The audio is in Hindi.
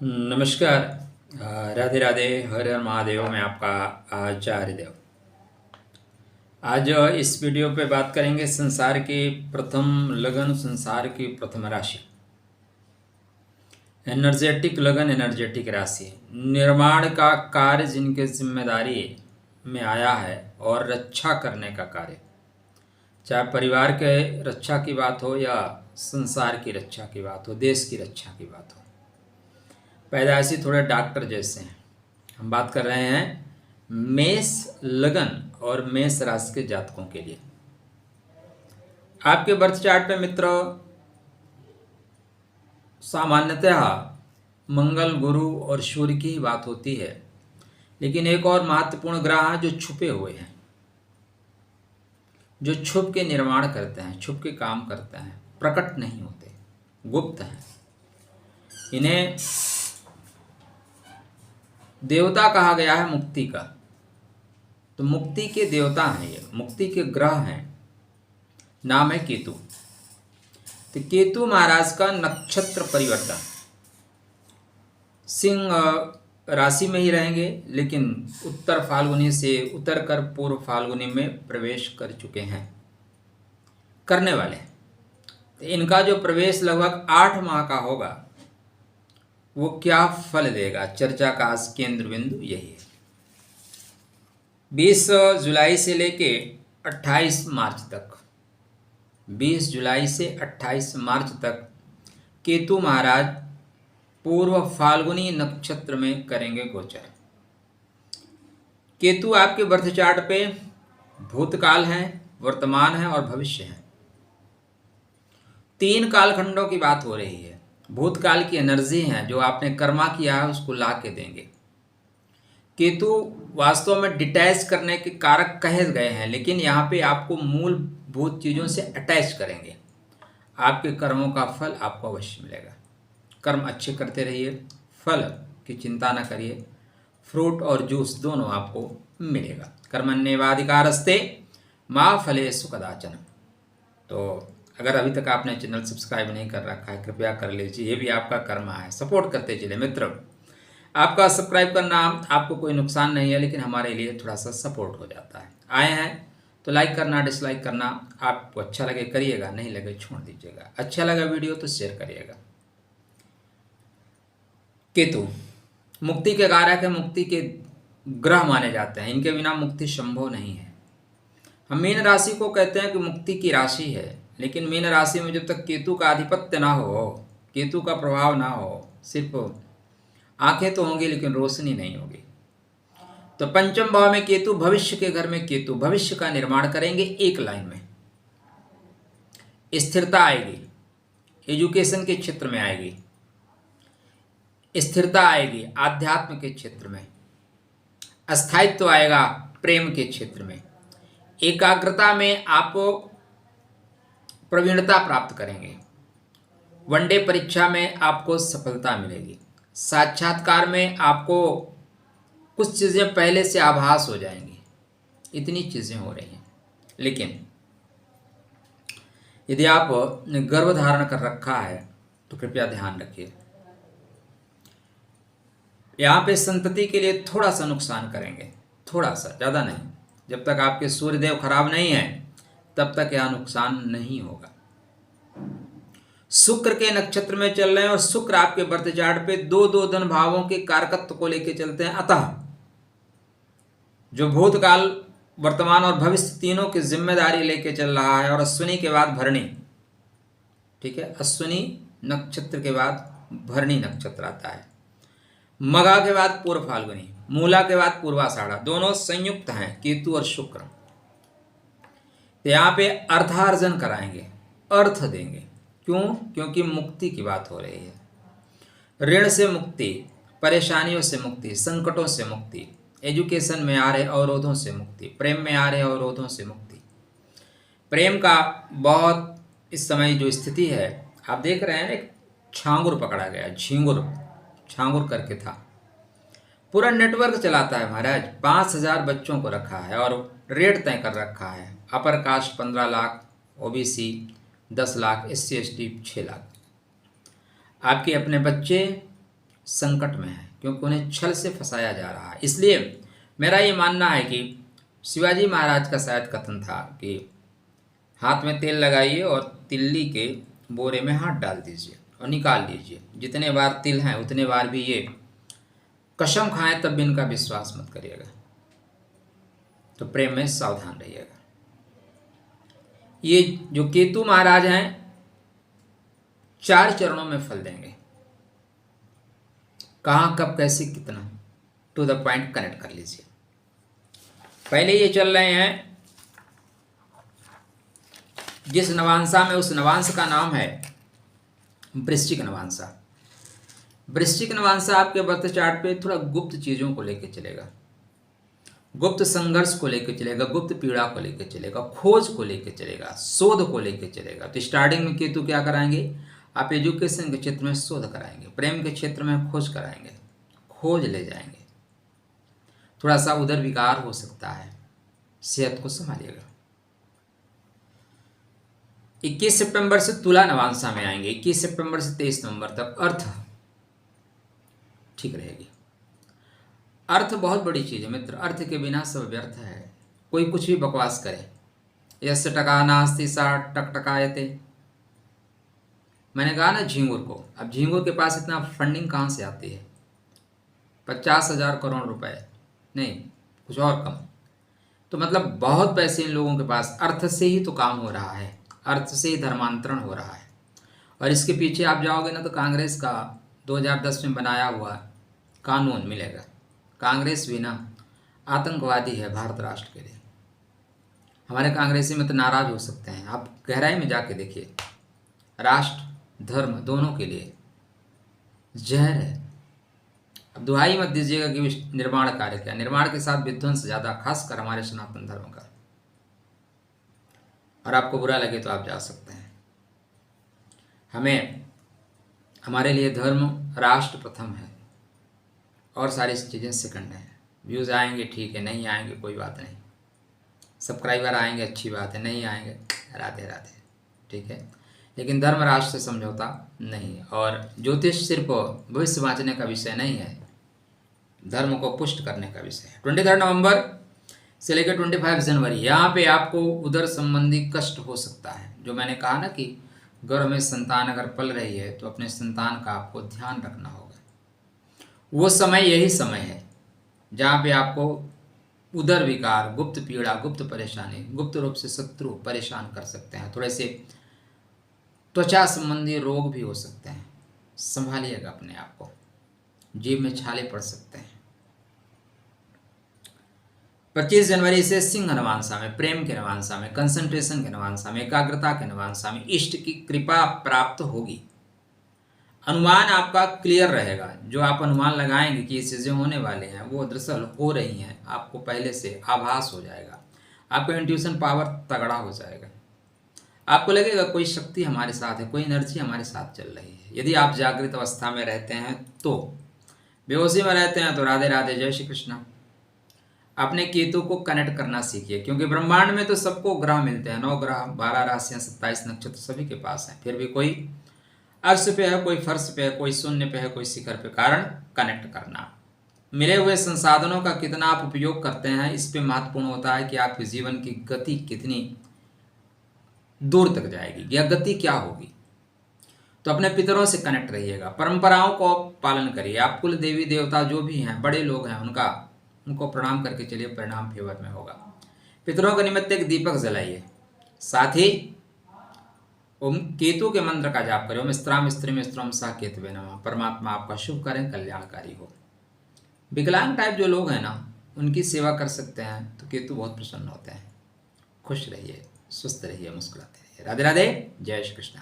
नमस्कार। राधे राधे, हर हर महादेव। मैं आपका आचार्य देव। आज इस वीडियो पे बात करेंगे संसार की प्रथम लगन, संसार की प्रथम राशि। एनर्जेटिक लगन, एनर्जेटिक राशि, निर्माण का कार्य जिनके जिम्मेदारी में आया है और रक्षा करने का कार्य, चाहे परिवार के रक्षा की बात हो या संसार की रक्षा की बात हो, देश की रक्षा की बात हो। पैदाइशी थोड़े डॉक्टर जैसे हैं। हम बात कर रहे हैं मेष लगन और मेष राशि के जातकों के लिए। आपके बर्थ चार्ट पे मित्रों सामान्यतः मंगल, गुरु और सूर्य की ही बात होती है, लेकिन एक और महत्वपूर्ण ग्रह है जो छुपे हुए हैं, जो छुप के निर्माण करते हैं, छुप के काम करते हैं, प्रकट नहीं होते, गुप्त हैं। इन्हें देवता कहा गया है मुक्ति का। तो मुक्ति के देवता हैं ये, मुक्ति के ग्रह हैं। नाम है केतु। तो केतु महाराज का नक्षत्र परिवर्तन, सिंह राशि में ही रहेंगे, लेकिन उत्तर फाल्गुनी से उतर कर पूर्व फाल्गुनी में प्रवेश कर चुके हैं, करने वाले। तो इनका जो प्रवेश लगभग 8 माह का होगा, वो क्या फल देगा, चर्चा का आज केंद्र बिंदु यही है। 20 जुलाई से लेके 28 मार्च तक, 20 जुलाई से 28 मार्च तक केतु महाराज पूर्व फाल्गुनी नक्षत्र में करेंगे गोचर। केतु आपके बर्थ चार्ट पे भूतकाल है, वर्तमान है और भविष्य है। 3 कालखंडों की बात हो रही है। भूतकाल की एनर्जी है, जो आपने कर्मा किया है उसको ला के देंगे। केतु वास्तव में डिटैच करने के कारक कहे गए हैं, लेकिन यहाँ पे आपको मूलभूत चीज़ों से अटैच करेंगे। आपके कर्मों का फल आपको अवश्य मिलेगा। कर्म अच्छे करते रहिए, फल की चिंता न करिए। फ्रूट और जूस दोनों आपको मिलेगा। कर्मण्येवाधिकारस्ते मा फलेषु कदाचन। तो अगर अभी तक आपने चैनल सब्सक्राइब नहीं कर रखा है, कृपया कर लीजिए। ये भी आपका कर्म है, सपोर्ट करते चलिए मित्र। आपका सब्सक्राइब करना आपको कोई नुकसान नहीं है, लेकिन हमारे लिए थोड़ा सा सपोर्ट हो जाता है। आए हैं तो लाइक करना, डिसलाइक करना, आपको अच्छा लगे करिएगा, नहीं लगे छोड़ दीजिएगा। अच्छा लगा वीडियो तो शेयर करिएगा। केतु मुक्ति के कारक है, मुक्ति के ग्रह माने जाते हैं। इनके बिना मुक्ति संभव नहीं है। हम मीन राशि को कहते हैं कि मुक्ति की राशि है, लेकिन मीन राशि में जब तक केतु का आधिपत्य ना हो, केतु का प्रभाव ना हो, सिर्फ आंखें तो होंगी लेकिन रोशनी नहीं होगी। तो पंचम भाव में केतु, भविष्य के घर में केतु भविष्य का निर्माण करेंगे। एक लाइन में स्थिरता आएगी, एजुकेशन के क्षेत्र में आएगी, स्थिरता आएगी आध्यात्म के क्षेत्र में, अस्थायित्व आएगा प्रेम के क्षेत्र में, एकाग्रता में आप प्रवीणता प्राप्त करेंगे, वनडे परीक्षा में आपको सफलता मिलेगी, साक्षात्कार में आपको कुछ चीज़ें पहले से आभास हो जाएंगी। इतनी चीज़ें हो रही हैं। लेकिन यदि आप गर्भ धारण कर रखा है तो कृपया ध्यान रखिए, यहाँ पे संतति के लिए थोड़ा सा नुकसान करेंगे, थोड़ा सा, ज़्यादा नहीं। जब तक आपके सूर्यदेव खराब नहीं है तब तक यह नुकसान नहीं होगा। शुक्र के नक्षत्र में चल रहे हैं और शुक्र आपके बर्थ चार्ट पे दो धन भावों के कारकत्व को लेकर चलते हैं। अतः जो भूतकाल, वर्तमान और भविष्य तीनों की जिम्मेदारी लेके चल रहा है। और अश्विनी के बाद भरणी, ठीक है, अश्विनी नक्षत्र के बाद भरणी नक्षत्र आता है। मघा के बाद पूर्व फाल्गुनी, मूला के बाद पूर्वाषाढ़ा, दोनों संयुक्त हैं केतु और शुक्र। तो यहाँ पे अर्थार्जन कराएंगे, अर्थ देंगे। क्यों? क्योंकि मुक्ति की बात हो रही है। ऋण से मुक्ति, परेशानियों से मुक्ति, संकटों से मुक्ति, एजुकेशन में आ रहे अवरोधों से मुक्ति, प्रेम में आ रहे अवरोधों से मुक्ति। प्रेम का बहुत इस समय जो स्थिति है, आप देख रहे हैं, एक छांगुर पकड़ा गया, झींगुर, छांगुर करके था, पूरा नेटवर्क चलाता है महाराज। 5000 बच्चों को रखा है और रेट तय कर रखा है। Upper caste 15 lakh, OBC 10 lakh, SC ST 6 lakh. आपके अपने बच्चे संकट में हैं, क्योंकि उन्हें छल से फंसाया जा रहा है। इसलिए मेरा ये मानना है कि शिवाजी महाराज का शायद कथन था कि हाथ में तेल लगाइए और तिल्ली के बोरे में हाथ डाल दीजिए और निकाल लीजिए। जितने बार तिल हैं उतने बार भी ये कसम खाएं तब भी इनका विश्वास मत करिएगा। तो प्रेम में सावधान रहिएगा। ये जो केतु महाराज हैं 4 चरणों में फल देंगे। कहाँ, कब, कैसे, कितना, टू द पॉइंट कनेक्ट कर लीजिए। पहले ये चल रहे हैं जिस नवांशा में, उस नवांश का नाम है वृश्चिक नवांशा। वृश्चिक नवांशा आपके बर्थ चार्ट पे थोड़ा गुप्त चीज़ों को लेकर चलेगा, गुप्त संघर्ष को लेकर चलेगा, गुप्त पीड़ा को लेकर चलेगा, खोज को लेकर चलेगा, शोध को लेकर चलेगा। तो स्टार्टिंग में केतु क्या कराएंगे, आप एजुकेशन के क्षेत्र में शोध कराएंगे, प्रेम के क्षेत्र में खोज कराएंगे, खोज ले जाएंगे। थोड़ा सा उधर विकार हो सकता है, सेहत को संभालिएगा। 21 सितंबर से तुला नवांशा में आएंगे, 21 सितंबर से 23 नवंबर तक अर्थ ठीक रहेगी। अर्थ बहुत बड़ी चीज़ है मित्र, अर्थ के बिना सब व्यर्थ है। कोई कुछ भी बकवास करे, यस्य टका नास्ति सा टकटकायते। मैंने कहा ना झींगुर को, अब झींगुर के पास इतना फंडिंग कहाँ से आती है? 50,000 करोड़ रुपए नहीं, कुछ और कम। तो मतलब बहुत पैसे इन लोगों के पास, अर्थ से ही तो काम हो रहा है, अर्थ से ही धर्मांतरण हो रहा है। और इसके पीछे आप जाओगे ना तो कांग्रेस का 2010 में बनाया हुआ कानून मिलेगा। कांग्रेस भी ना आतंकवादी है भारत राष्ट्र के लिए। हमारे कांग्रेसी में तो नाराज हो सकते हैं, आप गहराई में जाके देखिए। राष्ट्र धर्म दोनों के लिए जहर है। अब दुहाई मत दीजिएगा कि निर्माण कार्य क्या, निर्माण के साथ विध्वंस ज़्यादा, खासकर हमारे सनातन धर्म का। और आपको बुरा लगे तो आप जा सकते हैं। हमें, हमारे लिए धर्म राष्ट्र प्रथम है और सारी चीज़ें सेकंड हैं। व्यूज़ आएंगे ठीक है, नहीं आएंगे कोई बात नहीं, सब्सक्राइबर आएंगे अच्छी बात है, नहीं आएंगे राधे राधे, ठीक है। लेकिन धर्म राष्ट्र से समझौता नहीं है। और ज्योतिष सिर्फ भविष्य वांचने का विषय नहीं है, धर्म को पुष्ट करने का विषय है। 23 नवंबर से लेकर 25 जनवरी यहाँ पे आपको उदर संबंधी कष्ट हो सकता है। जो मैंने कहा ना कि गर्भ में संतान अगर पल रही है तो अपने संतान का आपको ध्यान रखना होगा। वो समय यही समय है जहाँ पे आपको उदर विकार, गुप्त पीड़ा, गुप्त परेशानी, गुप्त रूप से शत्रु परेशान कर सकते हैं। थोड़े से त्वचा संबंधी रोग भी हो सकते हैं, संभालिएगा अपने आप को। जीभ में छाले पड़ सकते हैं। 25 जनवरी से सिंह नवांशा में, प्रेम के नवांशा में, कंसंट्रेशन के नवांशा में, एकाग्रता के नवांशा में इष्ट की कृपा प्राप्त होगी। अनुमान आपका क्लियर रहेगा। जो आप अनुमान लगाएंगे कि ये चीज़ें होने वाले हैं वो दरअसल हो रही हैं, आपको पहले से आभास हो जाएगा। आपका इंट्यूशन पावर तगड़ा हो जाएगा। आपको लगेगा कोई शक्ति हमारे साथ है, कोई एनर्जी हमारे साथ चल रही है। यदि आप जागृत अवस्था में रहते हैं तो, बेहोशी में रहते हैं तो राधे राधे, जय श्री कृष्ण। अपने केतु को कनेक्ट करना सीखिए, क्योंकि ब्रह्मांड में तो सबको ग्रह मिलते हैं, 9 ग्रह, 12 राशियाँ, 27 नक्षत्र सभी के पास हैं। फिर भी कोई अर्श पे है, कोई फर्श पे है, कोई शून्य पे है, कोई शिखर पे। कारण कनेक्ट करना। मिले हुए संसाधनों का कितना आप उपयोग करते हैं इस पे महत्वपूर्ण होता है कि आपके जीवन की गति कितनी दूर तक जाएगी या गति क्या होगी। तो अपने पितरों से कनेक्ट रहिएगा, परंपराओं को पालन करिए। आप कुल देवी देवता जो भी हैं, बड़े लोग हैं, उनको प्रणाम करके चलिए, परिणाम फेवर में होगा। पितरों के निमित्त एक दीपक जलाइए। साथ ही ओम केतु के मंत्र का जाप करें, ओम स्त्राम स्त्रीम स्त्रम सा केतवे नमः। परमात्मा आपका शुभ करें, कल्याणकारी हो। विकलांग टाइप जो लोग हैं ना, उनकी सेवा कर सकते हैं तो केतु बहुत प्रसन्न होते हैं। खुश रहिए, स्वस्थ रहिए, मुस्कुराते रहिए। राधे राधे, जय श्री कृष्ण।